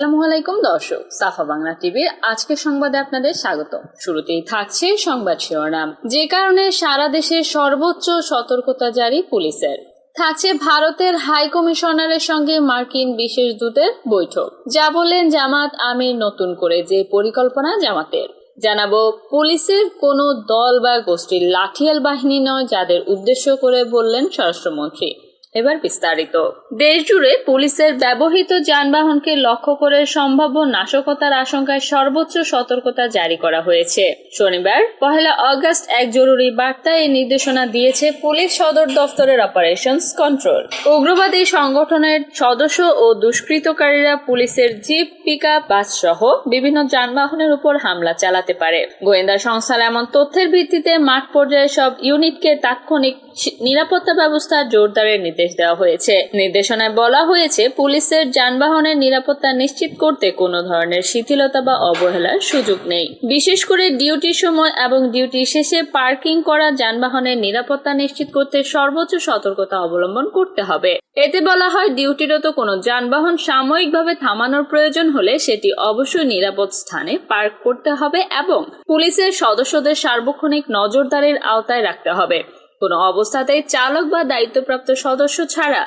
আসসালামু আলাইকুম দর্শক, সাফা বাংলা টিভির আজকের সংবাদে আপনাদের স্বাগত। শুরুতেই থাকছে সংবাদ শিরোনাম। যে কারণে সারা দেশে সর্বোচ্চ সতর্কতা জারি পুলিশের। থাকছে ভারতের হাই কমিশনারের সঙ্গে মার্কিন বিশেষ দূতের বৈঠক। যা বললেন জামাত আমির, নতুন করে যে পরিকল্পনা জামাতের। জানাবো পুলিশের কোনো দল বা গোষ্ঠীর লাঠিয়াল বাহিনী নয়, যাদের উদ্দেশ্য করে বললেন স্বরাষ্ট্রমন্ত্রী। এবার বিস্তারিত। দেশ জুড়ে পুলিশের ব্যবহৃত যানবাহনকে লক্ষ্য করে সম্ভাব্য নাশকতার আশঙ্কায় সর্বোচ্চ সতর্কতা জারি করা হয়েছে। শনিবার 1 আগস্ট এক জরুরি বার্তায় এই নির্দেশনা দিয়েছে পুলিশ সদর দফতরের অপারেশনস কন্ট্রোল। উগ্রবাদী সংগঠনের সদস্য ও দুষ্কৃতকারীরা পুলিশের জিপ, পিকআপ, বাস সহ বিভিন্ন যানবাহনের উপর হামলা চালাতে পারে। গোয়েন্দা সংস্থার এমন তথ্যের ভিত্তিতে মাঠ পর্যায়ে সব ইউনিটকে তাৎক্ষণিক নিরাপত্তা ব্যবস্থা জোরদারের নির্দেশ দেওয়া হয়েছে। নির্দেশনায় বলা হয়েছে, পুলিশের যানবাহনের নিরাপত্তা নিশ্চিত করতে কোনো ধরনের শিথিলতা বা অবহেলার সুযোগ নেই। বিশেষ করে ডিউটির সময় এবং ডিউটি শেষে পার্কিং করা যানবাহনের নিরাপত্তা নিশ্চিত করতে সর্বোচ্চ সতর্কতা অবলম্বন করতে হবে। এতে বলা হয়, ডিউটিরত কোনো যানবাহন সাময়িকভাবে থামানোর প্রয়োজন হলে সেটি অবশ্যই নিরাপদ স্থানে পার্ক করতে হবে এবং পুলিশের সদস্যদের সার্বক্ষণিক নজরদারির আওতায় রাখতে হবে। কোনো অবস্থাতেই চালক বা দায়িত্বপ্রাপ্ত সদস্য ছাড়া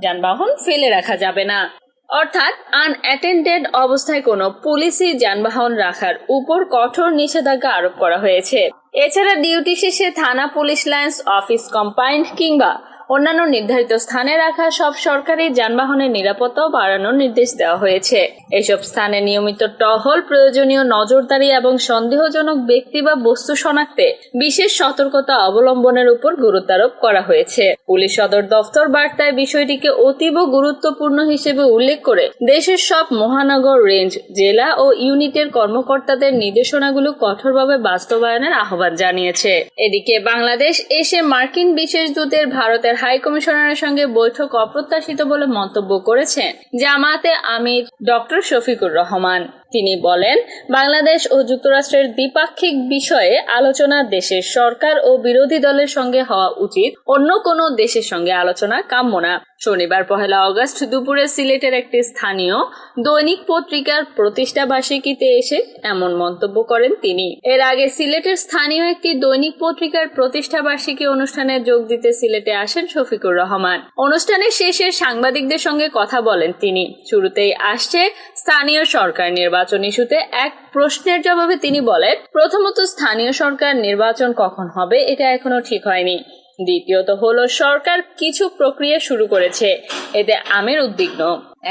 যানবাহন ফেলে রাখা যাবে না। অর্থাৎ আনঅ্যাটেন্ডেড অবস্থায় কোনো পুলিশি যানবাহন রাখার উপর কঠোর নিষেধাজ্ঞা আরোপ করা হয়েছে। এছাড়া ডিউটি শেষে থানা, পুলিশ লাইন্স, অফিস কম্পাউন্ড কিংবা অন্যান্য নির্ধারিত স্থানে রাখা সব সরকারি যানবাহনের নিরাপত্তাও বাড়ানোর নির্দেশ দেওয়া হয়েছে। এসব স্থানে নিয়মিত টহল, প্রয়োজনীয় নজরদারি এবং সন্দেহজনক ব্যক্তি বা বস্তু শনাক্তে বিশেষ সতর্কতা অবলম্বনের উপর গুরুত্ব আরোপ করা হয়েছে। পুলিশ সদর দফতর বার্তায় বিষয়টিকে অতীব গুরুত্বপূর্ণ হিসেবে উল্লেখ করে দেশের সব মহানগর, রেঞ্জ, জেলা ও ইউনিটের কর্মকর্তাদের নির্দেশনাগুলো কঠোরভাবে বাস্তবায়নের আহ্বান জানিয়েছে। এদিকে বাংলাদেশ এসে মার্কিন বিশেষ দূতের ভারতের হাই কমিশনারের সঙ্গে বৈঠক অপ্রত্যাশিত বলে মন্তব্য করেছেন জামাতে আমির ডক্টর শফিকুর রহমান। তিনি বলেন, বাংলাদেশ ও যুক্তরাষ্ট্রের দ্বিপাক্ষিক বিষয়ে আলোচনা দেশের সরকার ও বিরোধী দলের সঙ্গে হওয়া উচিত, অন্য কোনো দেশের সঙ্গে আলোচনা কাম্য না। শনিবার 1 আগস্ট দুপুরে সিলেটের একটি স্থানীয় দৈনিক পত্রিকার প্রতিষ্ঠা বার্ষিকীতে এসে এমন মন্তব্য করেন তিনি। এর আগে সিলেটের স্থানীয় একটি দৈনিক পত্রিকার প্রতিষ্ঠা বার্ষিকী অনুষ্ঠানে যোগ দিতে সিলেটে আসেন শফিকুর রহমান। অনুষ্ঠানের শেষে সাংবাদিকদের সঙ্গে কথা বলেন তিনি। শুরুতেই আসছে স্থানীয় সরকার নির্বাচন ইস্যুতে এক প্রশ্নের জবাবে তিনি বলেন, প্রথমত স্থানীয় সরকার নির্বাচন কখন হবে এটা এখনো ঠিক হয়নি। দ্বিতীয়ত হলো, সরকার কিছু প্রক্রিয়া শুরু করেছে, এতে আমির উদ্বিগ্ন।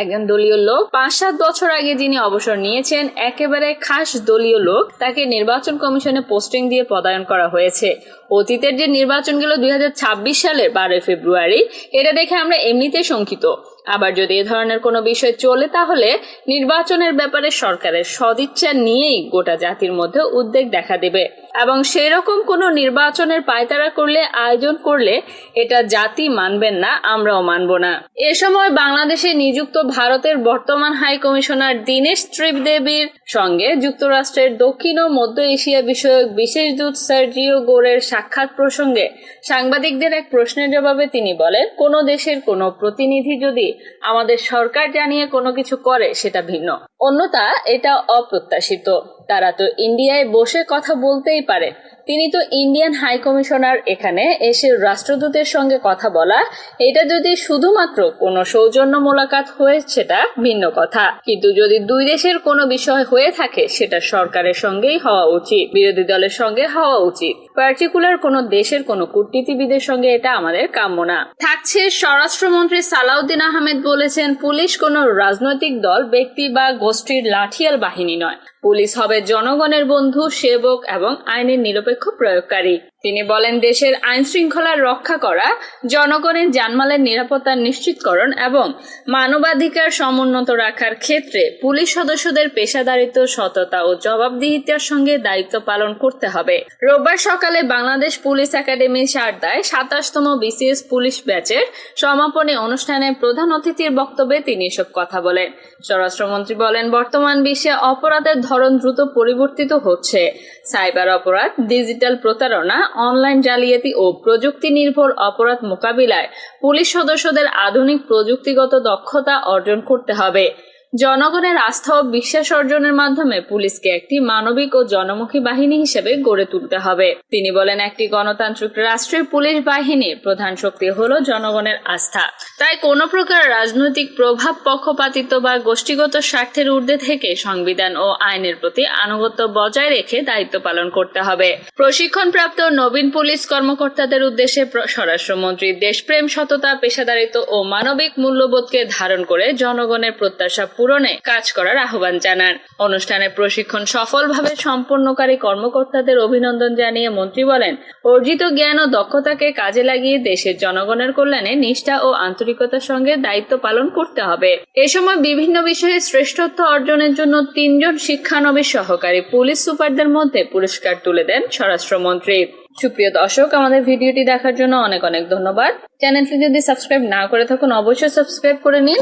একজন দলীয় লোক 5-7 বছর আগে যিনি অবসর নিয়েছেন, একেবারে খাস দলীয় লোক, তাকে নির্বাচন কমিশনে পোস্টিং দিয়ে পদায়ন করা হয়েছে। অতীতের যে নির্বাচন গেল 2026 সালের 12 ফেব্রুয়ারি, এটা দেখে আমরা এমনিতেই শঙ্কিত। আবার যদি এ ধরনের কোনো বিষয় চলে, তাহলে নির্বাচনের ব্যাপারে সরকারের সদিচ্ছা নিয়েই গোটা জাতির মধ্যে উদ্বেগ দেখা দেবে এবং সেই রকম কোনো নির্বাচনের পায়তারা করলে, আয়োজন করলে এটা জাতি মানবেন না, আমরাও মানব না। এ সময় বাংলাদেশে নিযুক্ত ভারতের বর্তমান হাই কমিশনার দীনেশ ত্রিবেদীর সঙ্গে যুক্তরাষ্ট্রের দক্ষিণ ও মধ্য এশিয়া বিষয়ক বিশেষ দূত সার্জিও গোরের সাক্ষাৎ প্রসঙ্গে সাংবাদিকদের এক প্রশ্নের জবাবে তিনি বলেন, কোনো দেশের কোনো প্রতিনিধি যদি আমাদের সরকার জানিয়ে কোনো কিছু করে সেটা ভিন্ন, অন্যথা এটা অপ্রত্যাশিত। তারা তো ইন্ডিয়ায় বসে কথা বলতেই পারে। তিনি তো ইন্ডিয়ান হাই কমিশনার, এখানে এসে রাষ্ট্রদূতের সঙ্গে কথা বলা, এটা যদি শুধুমাত্র কোনো সৌজন্য মোলাকাত হয়ে সেটা ভিন্ন কথা, কিন্তু যদি দুই দেশের কোনো বিষয় হয়ে থাকে সেটা সরকারের সঙ্গেই হওয়া উচিত, বিরোধী দলের সঙ্গে হওয়া উচিত। পার্টিকুলার কোনো দেশের কোনো কূটনীতিবিদের সঙ্গে এটা আমাদের কাম্য না। থাকছে স্বরাষ্ট্রমন্ত্রী সালাউদ্দিন আহমেদ বলেছেন, পুলিশ কোনো রাজনৈতিক দল, ব্যক্তি বা গোষ্ঠীর লাঠিয়াল বাহিনী নয়। পুলিশ হবে জনগণের বন্ধু, সেবক এবং আইনের নিরপেক্ষ প্রয়োগকারী। তিনি বলেন, দেশের আইন শৃঙ্খলা রক্ষা করা, জনগণের জানমালের নিরাপত্তা নিশ্চিতকরণ এবং মানবাধিকার সমুন্নত রাখার ক্ষেত্রে পুলিশ সদস্যদের পেশাদারিত্ব, সততা ও জবাবদিহিতার সঙ্গে দায়িত্ব পালন করতে হবে। রোববার সকালে বাংলাদেশ পুলিশ একাডেমি সারদায় 27তম বিসিএস পুলিশ ব্যাচের সমাপনী অনুষ্ঠানে প্রধান অতিথির বক্তব্যে তিনি এসব কথা বলেন। স্বরাষ্ট্রমন্ত্রী বলেন, বর্তমান বিশ্বে অপরাধের ধরন দ্রুত পরিবর্তিত হচ্ছে। সাইবার অপরাধ, ডিজিটাল প্রতারণা, অনলাইন জালিয়াতি ও প্রযুক্তি নির্ভর অপরাধ মোকাবিলায় পুলিশ সদস্যদের আধুনিক প্রযুক্তিগত দক্ষতা অর্জন করতে হবে। জনগণের আস্থা ও বিশ্বাস অর্জনের মাধ্যমে পুলিশকে একটি মানবিক ও জনমুখী বাহিনী হিসেবে গড়ে তুলতে হবে। তিনি বলেন, একটি গণতান্ত্রিক রাষ্ট্রের পুলিশ বাহিনীর প্রধান শক্তি হলো জনগণের আস্থা। তাই কোনো প্রকার রাজনৈতিক প্রভাব, পক্ষপাতিত্ব বা গোষ্ঠীগত স্বার্থের ঊর্ধ্বে থেকে সংবিধান ও আইনের প্রতি আনুগত্য বজায় রেখে দায়িত্ব পালন করতে হবে। প্রশিক্ষণপ্রাপ্ত নবীন পুলিশ কর্মকর্তাদের উদ্দেশ্যে স্বরাষ্ট্রমন্ত্রী দেশপ্রেম, সততা, পেশাদারিত্ব ও মানবিক মূল্যবোধকে ধারণ করে জনগণের প্রত্যাশা পূরণে কাজ করার আহ্বান জানান। অনুষ্ঠানে প্রশিক্ষণ সফলভাবে সম্পন্নকারী কর্মকর্তাদের অভিনন্দন জানিয়ে মন্ত্রী বলেন, অর্জিত জ্ঞান ও দক্ষতাকে কাজে লাগিয়ে দেশের জনগণের কল্যাণে নিষ্ঠা ও আন্তরিকতার সঙ্গে দায়িত্ব পালন করতে হবে। এ সময় বিভিন্ন বিষয়ে শ্রেষ্ঠত্ব অর্জনের জন্য 3 জন শিক্ষানবিশ সহকারী পুলিশ সুপারদের মধ্যে পুরস্কার তুলে দেন স্বরাষ্ট্রমন্ত্রী। সুপ্রিয় দর্শক, আমাদের ভিডিওটি দেখার জন্য অনেক অনেক ধন্যবাদ। চ্যানেলটি যদি সাবস্ক্রাইব না করে থাকুন অবশ্যই সাবস্ক্রাইব করে নিন।